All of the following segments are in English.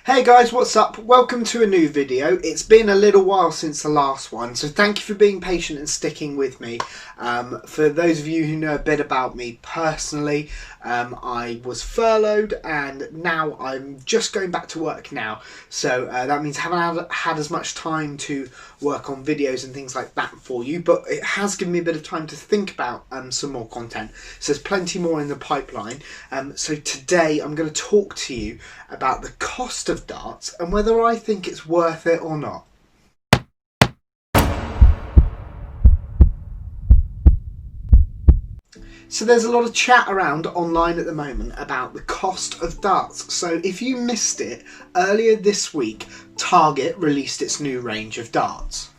Hey guys, what's up? Welcome to a new video. It's been a little while since the last one, so thank you for being patient and sticking with me. For those of you who know a bit about me personally, I was furloughed and now I'm just going back to work now. So that means I haven't had as much time to work on videos and things like that for you, but it has given me a bit of time to think about some more content. So there's plenty more in the pipeline. So today I'm going to talk to you about the cost of darts and whether I think it's worth it or not. So there's a lot of chat around online at the moment about the cost of darts. So if you missed it, earlier this week, Target released its new range of darts.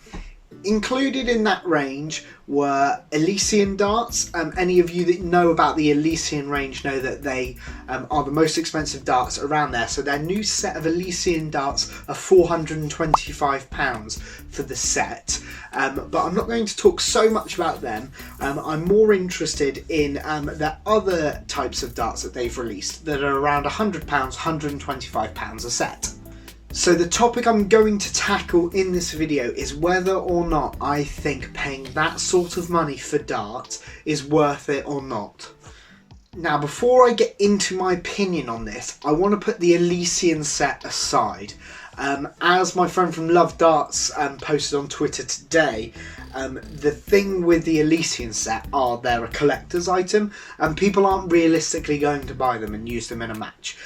Included in that range were Elysian darts. Any of you that know about the Elysian range know that they are the most expensive darts around there. So their new set of Elysian darts are £425 for the set. But I'm not going to talk so much about them. I'm more interested in the other types of darts that they've released that are around £100, £125 a set. So the topic I'm going to tackle in this video is whether or not I think paying that sort of money for darts is worth it or not. Now, before I get into my opinion on this, I want to put the Elysian set aside. As my friend from Love Darts posted on Twitter today, the thing with the Elysian set are they're a collector's item and people aren't realistically going to buy them and use them in a match.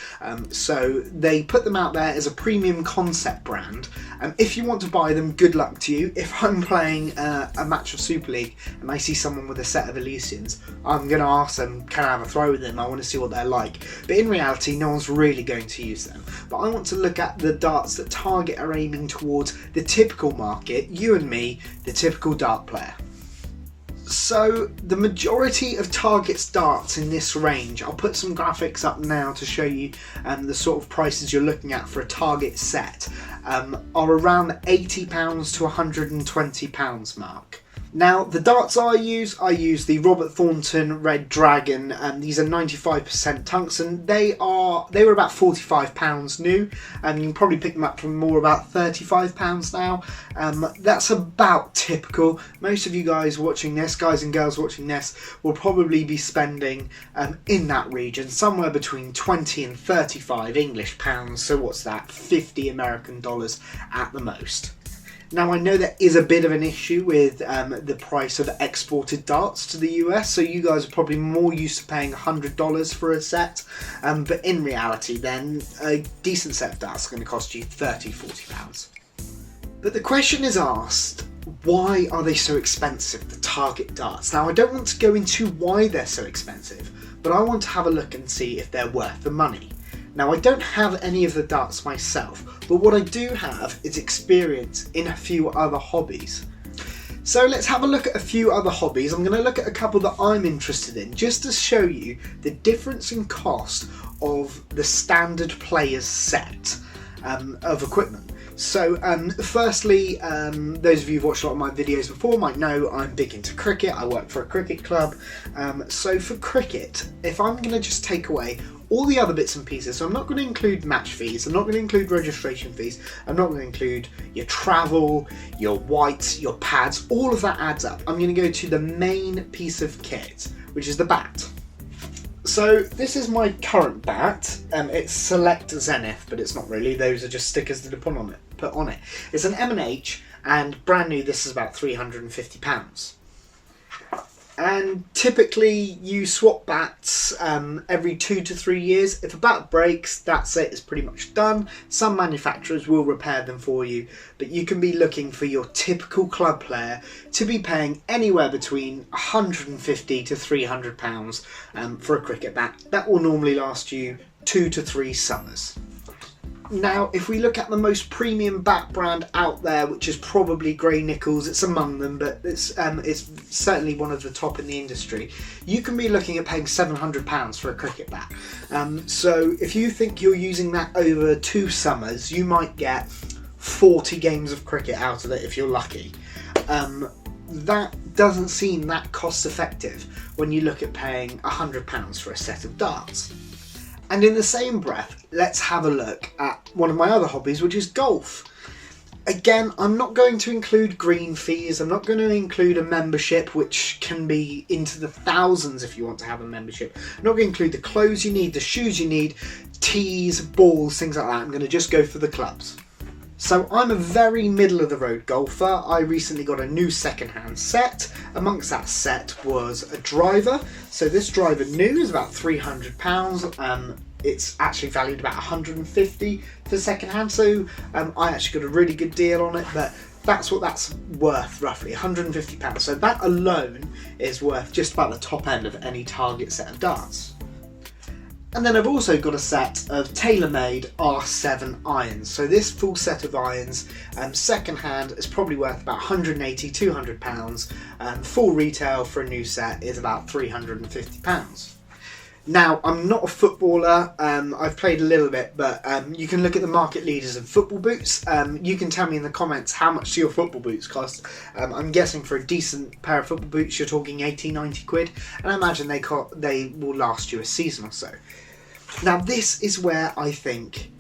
So they put them out there as a premium concept brand. If you want to buy them, good luck to you. If I'm playing a match of Super League and I see someone with a set of Elysians, I'm going to ask them, can I have a throw with them? I want to see what they're like. But in reality, no one's really going to use them. But I want to look at the darts that Target are aiming towards the typical market, you and me, the typical dart player. So the majority of Target's darts in this range, I'll put some graphics up now to show you the sort of prices you're looking at for a Target set, are around the £80 to £120 mark. Now, the darts I use the Robert Thornton Red Dragon, and these are 95% tungsten. They were about £45 new, and you can probably pick them up for more about £35 now. That's about typical. Most of you guys watching this, guys and girls watching this, will probably be spending in that region, somewhere between 20 and 35 English pounds. So what's that? 50 American dollars at the most. Now, I know there is a bit of an issue with the price of exported darts to the US, so you guys are probably more used to paying $100 for a set, but in reality then, a decent set of darts is going to cost you £30, £40. But the question is asked, why are they so expensive, the Target darts? Now, I don't want to go into why they're so expensive, but I want to have a look and see if they're worth the money. Now, I don't have any of the darts myself, but what I do have is experience in a few other hobbies. So let's have a look at a few other hobbies. I'm going to look at a couple that I'm interested in, just to show you the difference in cost of the standard player's set of equipment. So firstly, those of you who've watched a lot of my videos before might know I'm big into cricket. I work for a cricket club. So for cricket, if I'm going to just take away all the other bits and pieces, so I'm not going to include match fees, I'm not going to include registration fees, I'm not going to include your travel, your whites, your pads, all of that adds up. I'm going to go to the main piece of kit, which is the bat. So this is my current bat. It's Select Zenith, but it's not really. Those are just stickers that are put on it. It's an M&H, and brand new, this is about £350. And typically you swap bats every 2 to 3 years. If a bat breaks, that set is pretty much done. Some manufacturers will repair them for you, but you can be looking for your typical club player to be paying anywhere between £150 to £300 for a cricket bat. That will normally last you 2 to 3 summers. Now, if we look at the most premium bat brand out there, which is probably Gray-Nicolls, it's among them, but it's certainly one of the top in the industry, you can be looking at paying £700 for a cricket bat. So if you think you're using that over 2 summers, you might get 40 games of cricket out of it if you're lucky. That doesn't seem that cost effective when you look at paying £100 for a set of darts. And in the same breath, let's have a look at one of my other hobbies, which is golf. Again, I'm not going to include green fees, I'm not going to include a membership, which can be into the thousands if you want to have a membership. I'm not going to include the clothes you need, the shoes you need, tees, balls, things like that. I'm going to just go for the clubs. So I'm a very middle of the road golfer. I recently got a new second-hand set. Amongst that set was a driver. So this driver new is about £300. It's actually valued about 150 for second-hand. So I actually got a really good deal on it, but that's what that's worth roughly, £150. So that alone is worth just about the top end of any Target set of darts. And then I've also got a set of TaylorMade R7 irons. So this full set of irons, second hand, is probably worth about £180, £200. Full retail for a new set is about £350. Now, I'm not a footballer, I've played a little bit, but you can look at the market leaders of football boots. You can tell me in the comments how much do your football boots cost. I'm guessing for a decent pair of football boots you're talking 80, 90 quid, and I imagine they will last you a season or so. Now this is where I think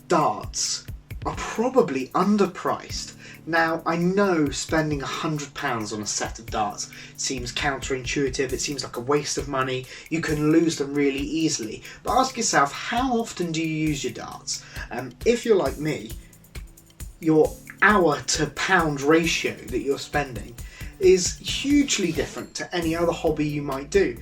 darts are probably underpriced. Now, I know spending £100 on a set of darts seems counterintuitive, it seems like a waste of money, you can lose them really easily, but ask yourself, how often do you use your darts? If you're like me, your hour to pound ratio that you're spending is hugely different to any other hobby you might do.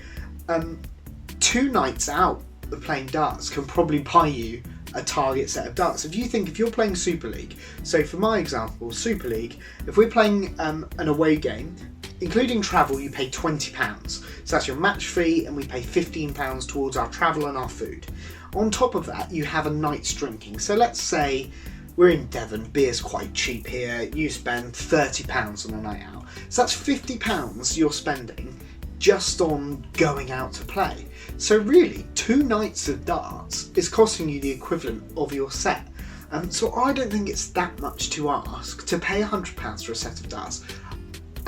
2 nights out of playing darts can probably buy you a Target set of darts. If you're playing Super League, so for my example, Super League, if we're playing an away game, including travel, you pay £20. So that's your match fee, and we pay £15 towards our travel and our food. On top of that, you have a night's drinking. So let's say we're in Devon, beer's quite cheap here, you spend £30 on a night out. So that's £50 you're spending just on going out to play. So really, 2 nights of darts is costing you the equivalent of your set. So I don't think it's that much to ask to pay £100 for a set of darts.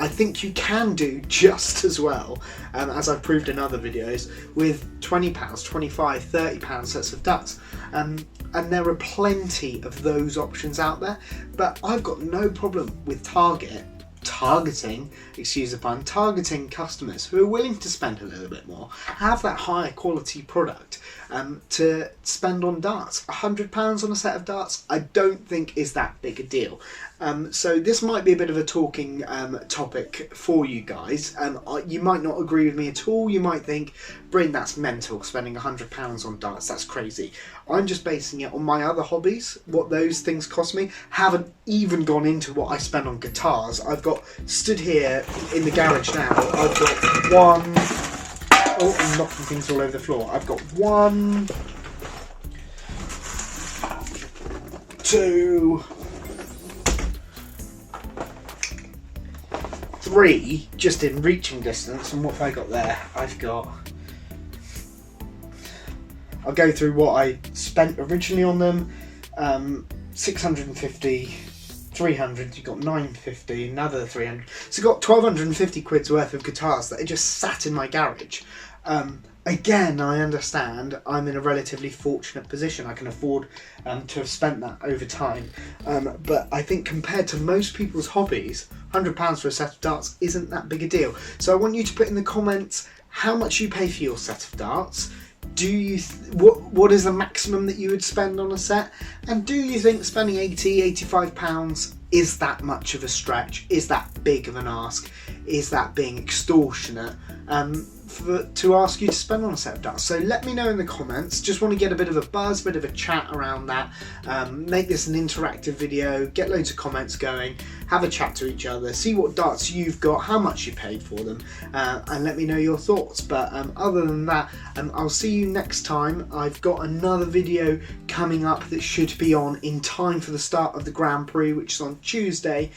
I think you can do just as well, as I've proved in other videos, with £20, £25, £30 sets of darts. And there are plenty of those options out there, but I've got no problem with targeting customers who are willing to spend a little bit more, have that higher quality product to spend on darts. £100 on a set of darts I don't think is that big a deal. So this might be a bit of a talking topic for you guys. You might not agree with me at all. You might think, Bryn, that's mental, spending £100 on darts, that's crazy. I'm just basing it on my other hobbies, what those things cost me. Haven't even gone into what I spend on guitars. I've got, stood here in the garage now, I've got one, oh, I'm knocking things all over the floor. I've got 1, 2, 3 just in reaching distance. And what have I got there? I'll go through what I spent originally on them. 650, 300, you've got 950, another 300. So you've got 1,250 quid's worth of guitars that are just sat in my garage. Again, I understand I'm in a relatively fortunate position. I can afford to have spent that over time. But I think compared to most people's hobbies, £100 for a set of darts isn't that big a deal. So I want you to put in the comments how much you pay for your set of darts. Do you what is the maximum that you would spend on a set? And do you think spending £80, £85 is that much of a stretch? Is that big of an ask? Is that being extortionate to ask you to spend on a set of darts? So let me know in the comments. Just want to get a bit of a buzz, bit of a chat around that. Make this an interactive video, get loads of comments going, have a chat to each other, see what darts you've got, how much you paid for them, and let me know your thoughts. But other than that, I'll see you next time. I've got another video coming up that should be on in time for the start of the Grand Prix, which is on Tuesday.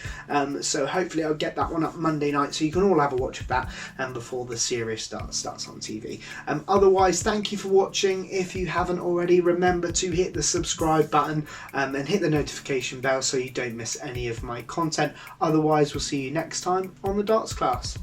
So hopefully I'll get that one up Monday night, so you can all have a watch of that before the series starts on TV. Otherwise, thank you for watching. If you haven't already, remember to hit the subscribe button and hit the notification bell so you don't miss any of my content. Otherwise, we'll see you next time on the Darts Class.